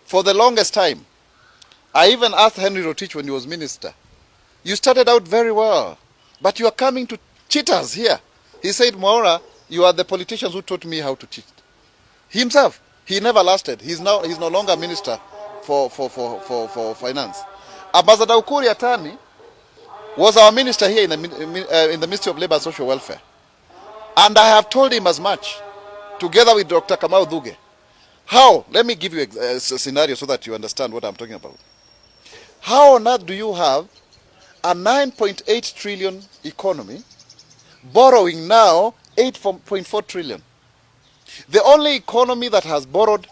For the longest time, I even asked Henry Rotich when he was minister, you started out very well, but you are coming to cheat us here. He said, Mwaura, you are the politicians who taught me how to cheat. Himself, he never lasted. He's no longer minister for finance. Ambassador Ukuri Atani was our minister here in the Ministry of Labor and Social Welfare. And I have told him as much, together with Dr. Kamau Duge. How? Let me give you a scenario so that you understand what I'm talking about. How on earth do you have a 9.8 trillion economy borrowing now 8.4 trillion? The only economy that has borrowed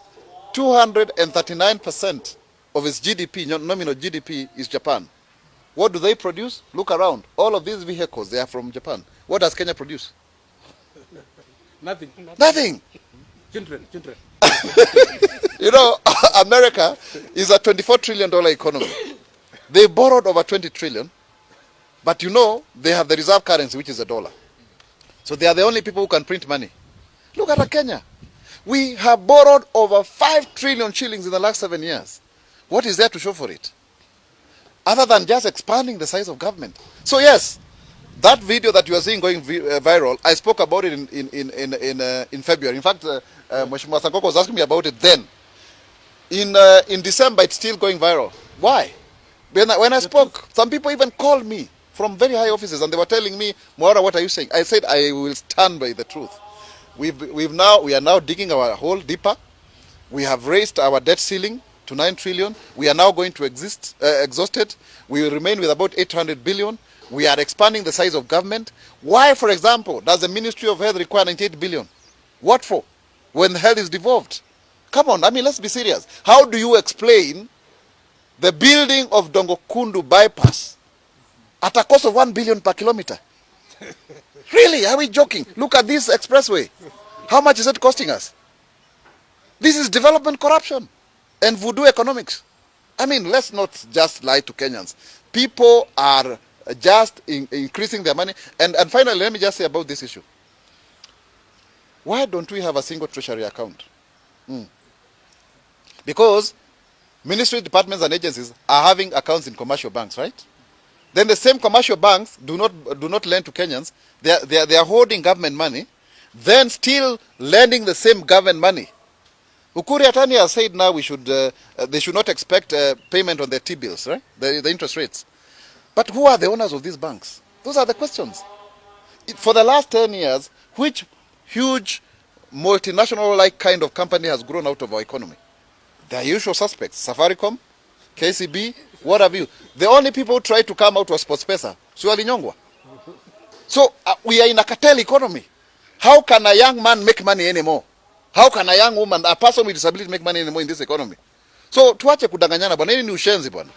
239% of its GDP, nominal GDP, is Japan. What do they produce? Look around. All of these vehicles, they are from Japan. What does Kenya produce? Nothing. Nothing. Children. You know, America is a $24 trillion economy. They borrowed over 20 trillion, but you know, they have the reserve currency, which is the dollar. So they are the only people who can print money. Look at Kenya. We have borrowed over 5 trillion shillings in the last 7 years. What is there to show for it? Other than just expanding the size of government. So yes, that video that you are seeing going viral, I spoke about it in February. In fact, Mheshimiwa Sankoko was asking me about it then. In December, it's still going viral. Why? When I spoke, some people even called me from very high offices and they were telling me, Mwaura, what are you saying? I said, I will stand by the truth. We are now digging our hole deeper. We have raised our debt ceiling to 9 trillion. We are now going to exhaust it. We will remain with about 800 billion. We are expanding the size of government. Why, for example, does the Ministry of Health require 98 billion? What for? When health is devolved. Come on, I mean, let's be serious. How do you explain the building of Dongokundu bypass at a cost of 1 billion per kilometer? Really? Are we joking? Look at this expressway. How much is it costing us? This is development corruption and voodoo economics. I mean, let's not just lie to Kenyans. People are just increasing their money. And finally, let me just say about this issue. Why don't we have a single treasury account? Because ministry departments and agencies are having accounts in commercial banks, right? Then the same commercial banks do not lend to Kenyans. They are holding government money, then still lending the same government money. Ukuri Atani has said now they should not expect payment on their T-bills, right? The interest rates. But who are the owners of these banks? Those are the questions. For the last 10 years, which huge multinational-like kind of company has grown out of our economy? The usual suspects, Safaricom, KCB, what have you. The only people who tried to come out was SportsPesa, Sualinyongwa. So we are in a cartel economy. How can a young man make money anymore? How can a young woman, a person with disability make money anymore in this economy? So tuache kudanganyana bwana, hii ni ushenzi bwana.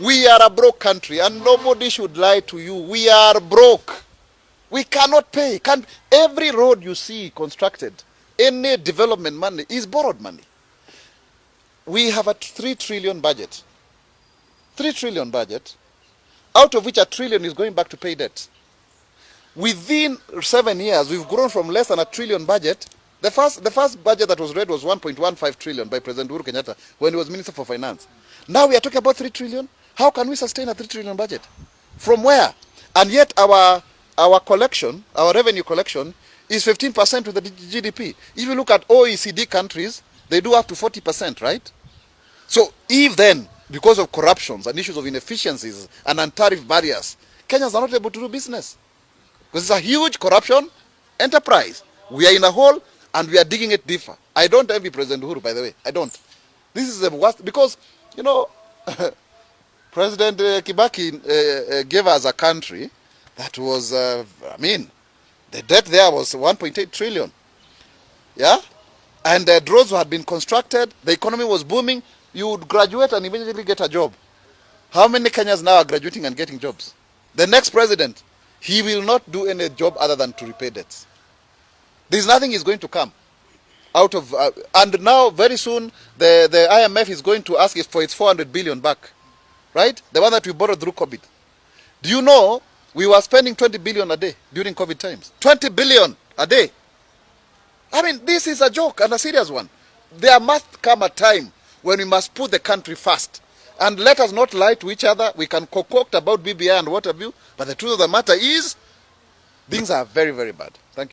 We are a broke country and nobody should lie to you. We are broke. We cannot pay. Every road you see constructed, any development money is borrowed money. We have a 3 trillion budget. 3 trillion budget, out of which 1 trillion is going back to pay debt. Within 7 years, we've grown from less than 1 trillion budget. The first budget that was read was 1.15 trillion by President Uhuru Kenyatta when he was Minister for Finance. Now we are talking about 3 trillion. How can we sustain a 3 trillion budget? From where? And yet our collection, our revenue collection, is 15% of the GDP. If you look at OECD countries, they do up to 40%, right? So if then, because of corruptions and issues of inefficiencies and non-tariff barriers, Kenyans are not able to do business. Because it's a huge corruption enterprise. We are in a hole and we are digging it deeper. I don't envy President Uhuru, by the way. I don't. This is the worst, because, you know, President Kibaki gave us a country that was, the debt there was 1.8 trillion. Yeah? And roads had been constructed, the economy was booming. You would graduate and immediately get a job. How many Kenyans now are graduating and getting jobs? The next president, he will not do any job other than to repay debts. There's nothing is going to come out of... and now, very soon, the IMF is going to ask for its 400 billion back. Right? The one that we borrowed through COVID. Do you know, we were spending 20 billion a day during COVID times. 20 billion a day. I mean, this is a joke and a serious one. There must come a time when we must put the country first. And let us not lie to each other. We can concoct about BBI and what have you, but the truth of the matter is, things are very, very bad. Thank you.